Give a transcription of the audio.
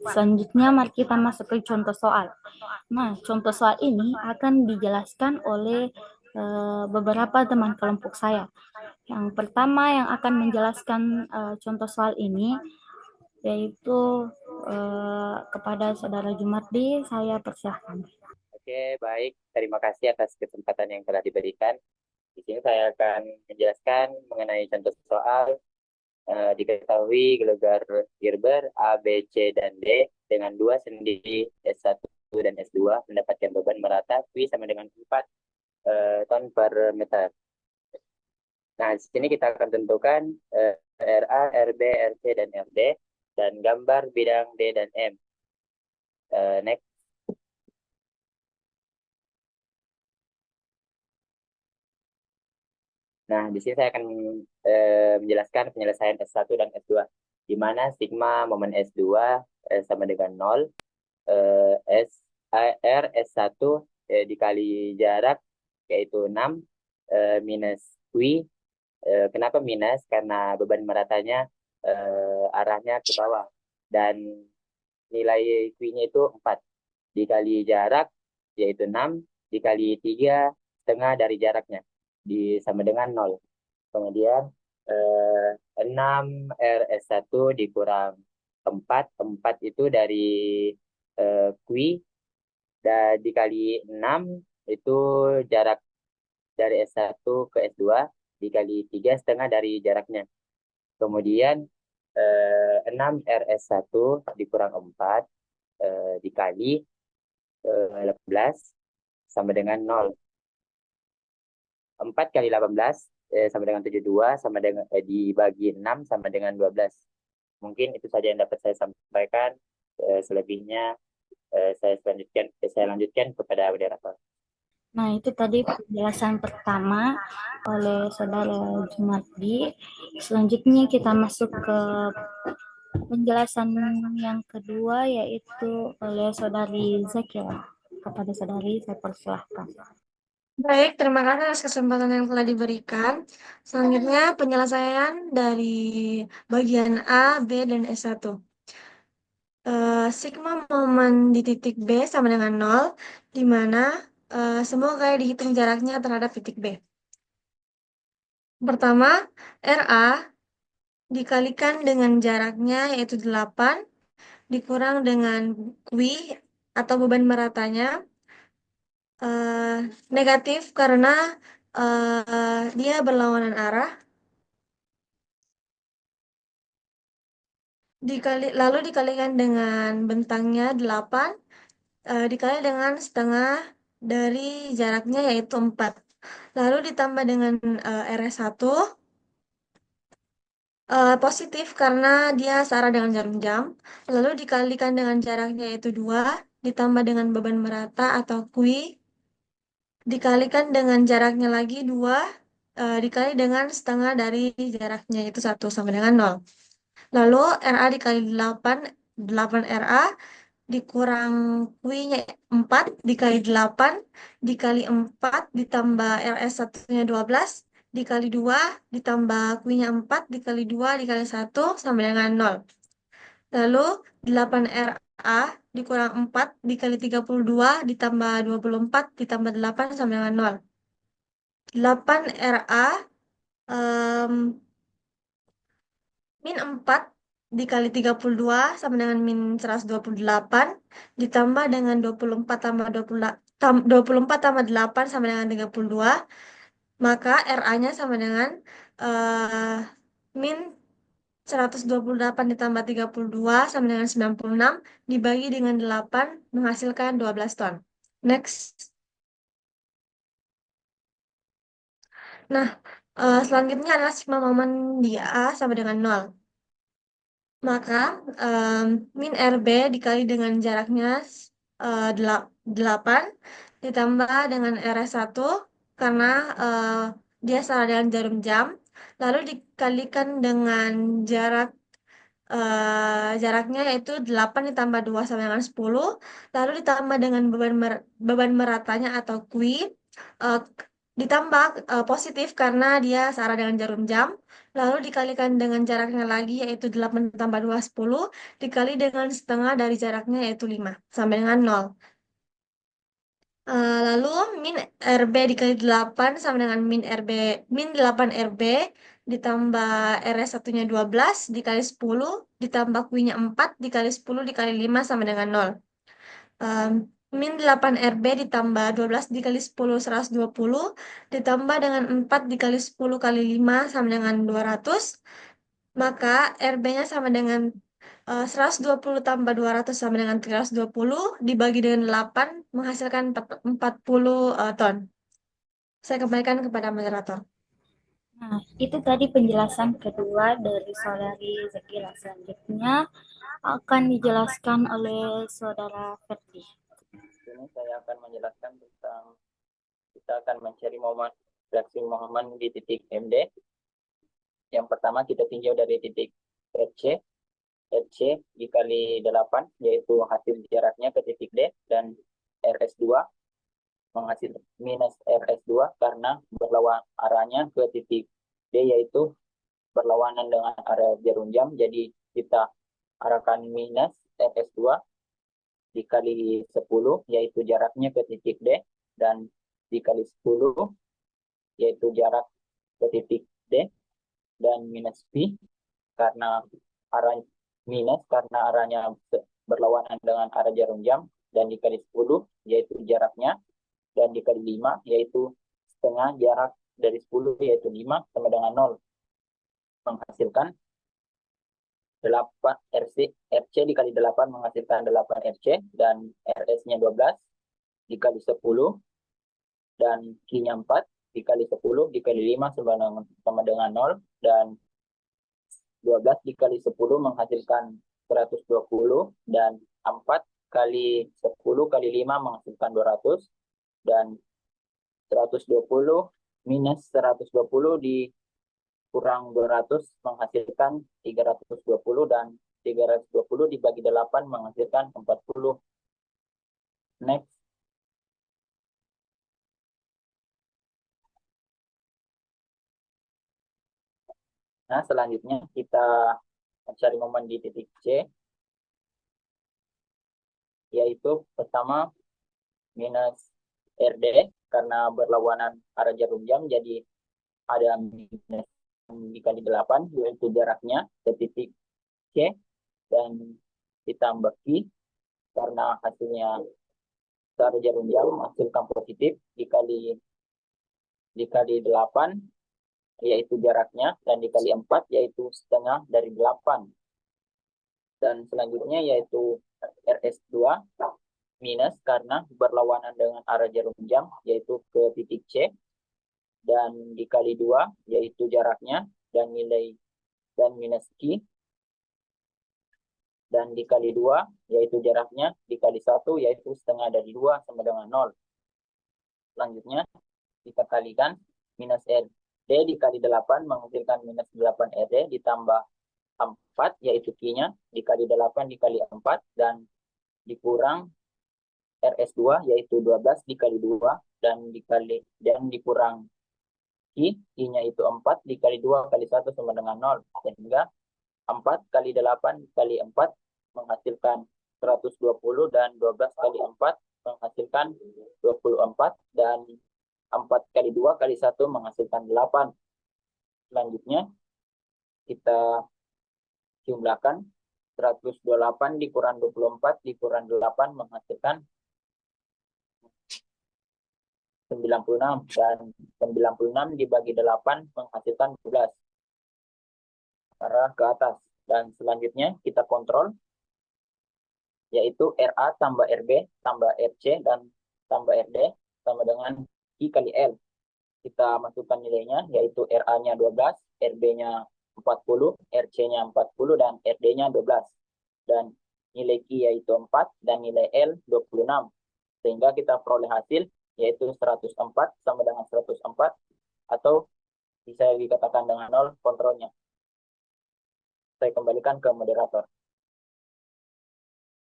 Selanjutnya, mari kita masuk ke contoh soal. Nah, contoh soal ini akan dijelaskan oleh beberapa teman kelompok saya. Yang pertama yang akan menjelaskan contoh soal ini yaitu kepada Saudara Jumardi, saya persilahkan. Oke, baik. Terima kasih atas kesempatan yang telah diberikan. Di sini saya akan menjelaskan mengenai contoh soal. Diketahui gelogar Gerber A, B, C, dan D dengan dua sendi S1 dan S2 mendapatkan beban merata Q sama dengan 4 ton per meter. Nah, di sini kita akan tentukan RA, RB, RC, dan RD dan gambar bidang D dan M. Next. Nah, di sini saya akan menjelaskan penyelesaian S1 dan S2, di mana sigma momen S2 sama dengan 0, S R S1 dikali jarak, yaitu 6, minus Q. Kenapa minus? Karena beban meratanya arahnya ke bawah, dan nilai Q-nya itu 4, dikali jarak, yaitu 6, dikali 3 setengah dari jaraknya, sama dengan 0. Kemudian 6 RS1 dikurang 4. 4 itu dari Q, dan dikali 6 itu jarak dari S1 ke S2, dikali 3 setengah dari jaraknya. Kemudian 6 RS1 dikurang 4 dikali 18 sama dengan 0. 4 kali 18 sama dengan 72, sama dengan dibagi 6 sama dengan 12. Mungkin itu saja yang dapat saya sampaikan. Selebihnya saya lanjutkan kepada moderator. Nah, itu tadi penjelasan pertama oleh Saudara Jumardi. Selanjutnya kita masuk ke penjelasan yang kedua yaitu oleh Saudari Zakia. Kepada Saudari, saya persilahkan. Baik, terima kasih atas kesempatan yang telah diberikan. Selanjutnya penyelesaian dari bagian A, B, dan S1. Sigma momen di titik B sama dengan 0, di mana semua kali dihitung jaraknya terhadap titik B. Pertama, RA dikalikan dengan jaraknya yaitu 8, dikurang dengan Q atau beban meratanya, negatif karena dia berlawanan arah. Lalu dikalikan dengan bentangnya 8, dikali dengan setengah dari jaraknya yaitu 4. Lalu ditambah dengan RS1, positif karena dia searah dengan jarum jam. Lalu dikalikan dengan jaraknya yaitu 2, ditambah dengan beban merata atau Q, dikalikan dengan jaraknya lagi 2, dikali dengan setengah dari jaraknya yaitu 1 sama dengan 0. Lalu RA dikali 8, 8 RA dikurang Q-nya 4 dikali 8 dikali 4 ditambah RS satunya 12 dikali 2 ditambah Q-nya 4 dikali 2 dikali 1 sama dengan 0. Lalu 8 RA dikurang 4 dikali 32 ditambah 24 ditambah 8 sama dengan 0. 8 RA min 4 dikali 32 sama dengan min 128 ditambah dengan 24 tambah 24 tambah 8 sama dengan 32, maka RA-nya sama dengan min 128 ditambah 32 sama dengan 96 dibagi dengan 8 menghasilkan 12 ton. Next. Nah, selanjutnya adalah sigma momen di A sama dengan 0. Maka min RB dikali dengan jaraknya 8 ditambah dengan RS1 karena dia sama dengan jarum jam. Lalu dikalikan dengan jaraknya yaitu 8 ditambah 2 sama dengan 10. Lalu ditambah dengan beban meratanya atau Q. ditambah positif karena dia searah dengan jarum jam, lalu dikalikan dengan jaraknya lagi yaitu 8 tambah 2, 10, dikali dengan setengah dari jaraknya yaitu 5, sampai dengan 0. Lalu min RB dikali 8 sama dengan min 8 RB ditambah RS satunya 12 dikali 10 ditambah Q-nya 4 dikali 10 dikali 5 sama dengan 0. Um, min 8 RB ditambah 12 dikali 10 120 ditambah dengan 4 dikali 10 kali 5 sama dengan 200, maka RB-nya sama dengan 120 tambah 200 sama dengan 320 dibagi dengan 8 menghasilkan 40 ton. Saya kembalikan kepada moderator. Nah, itu tadi penjelasan kedua dari Saudari Zakira. Selanjutnya akan dijelaskan oleh Saudara Ferdi. Ini saya akan menjelaskan tentang kita akan mencari momen reaksi momen di titik MD. Yang pertama kita tinjau dari titik RC dikali 8 yaitu hasil jaraknya ke titik D, dan RS2 menghasil minus RS2 karena berlawan arahnya ke titik D, yaitu berlawanan dengan arah jarum jam. Jadi kita arahkan minus RS2 dikali 10 yaitu jaraknya ke titik D, dan dikali 10 yaitu jarak ke titik D, dan minus P karena arah minus karena arahnya berlawanan dengan arah jarum jam, dan dikali 10 yaitu jaraknya, dan dikali 5 yaitu setengah jarak dari 10 yaitu 5 sama dengan 0, menghasilkan 8 RC dikali 8 menghasilkan 8 RC, dan RS-nya 12 dikali 10 dan Q-nya 4 dikali 10 dikali 5 sama dengan 0, dan 12 dikali 10 menghasilkan 120, dan 4 kali 10 kali 5 menghasilkan 200, dan 120 minus 120 dikurang 200 menghasilkan 320, dan 320 dibagi 8 menghasilkan 40. Next. Nah, selanjutnya kita mencari momen di titik C, yaitu pertama minus RD karena berlawanan arah jarum jam, jadi ada minus dikali 8 yaitu jaraknya ke titik C, dan ditambah Q karena hasilnya arah jarum jam menghasilkan positif dikali 8 yaitu jaraknya, dan dikali 4 yaitu setengah dari 8. Dan selanjutnya yaitu RS2 minus karena berlawanan dengan arah jarum jam yaitu ke titik C, dan dikali 2 yaitu jaraknya, dan nilai dan minus Q, dan dikali 2 yaitu jaraknya, dikali 1 yaitu setengah dari 2 sama dengan 0. Selanjutnya kita kalikan minus RD dikali 8 menghasilkan minus 8 RD ditambah 4 yaitu Q-nya dikali 8 dikali 4, dan dikurang RS2 yaitu 12 dikali 2 dan dikurang Q-nya itu 4 dikali 2 kali 1 sama dengan 0, sehingga 4 kali 8 kali 4 menghasilkan 120, dan 12 kali 4 menghasilkan 24, dan 4 kali 2 kali 1 menghasilkan 8. Selanjutnya kita jumlahkan 128 dikurang 24 dikurang 8 menghasilkan 96, dan 96 dibagi 8 menghasilkan 12 arah ke atas. Dan selanjutnya kita kontrol, yaitu RA tambah RB tambah RC dan tambah RD sama dengan I kali L. Kita masukkan nilainya, yaitu RA-nya 12, RB-nya 40, RC-nya 40, dan RD-nya 12. Dan nilai Q yaitu 4 dan nilai L 26. Sehingga kita peroleh hasil yaitu 104 sama dengan 104, atau bisa dikatakan dengan 0 kontrolnya. Saya kembalikan ke moderator.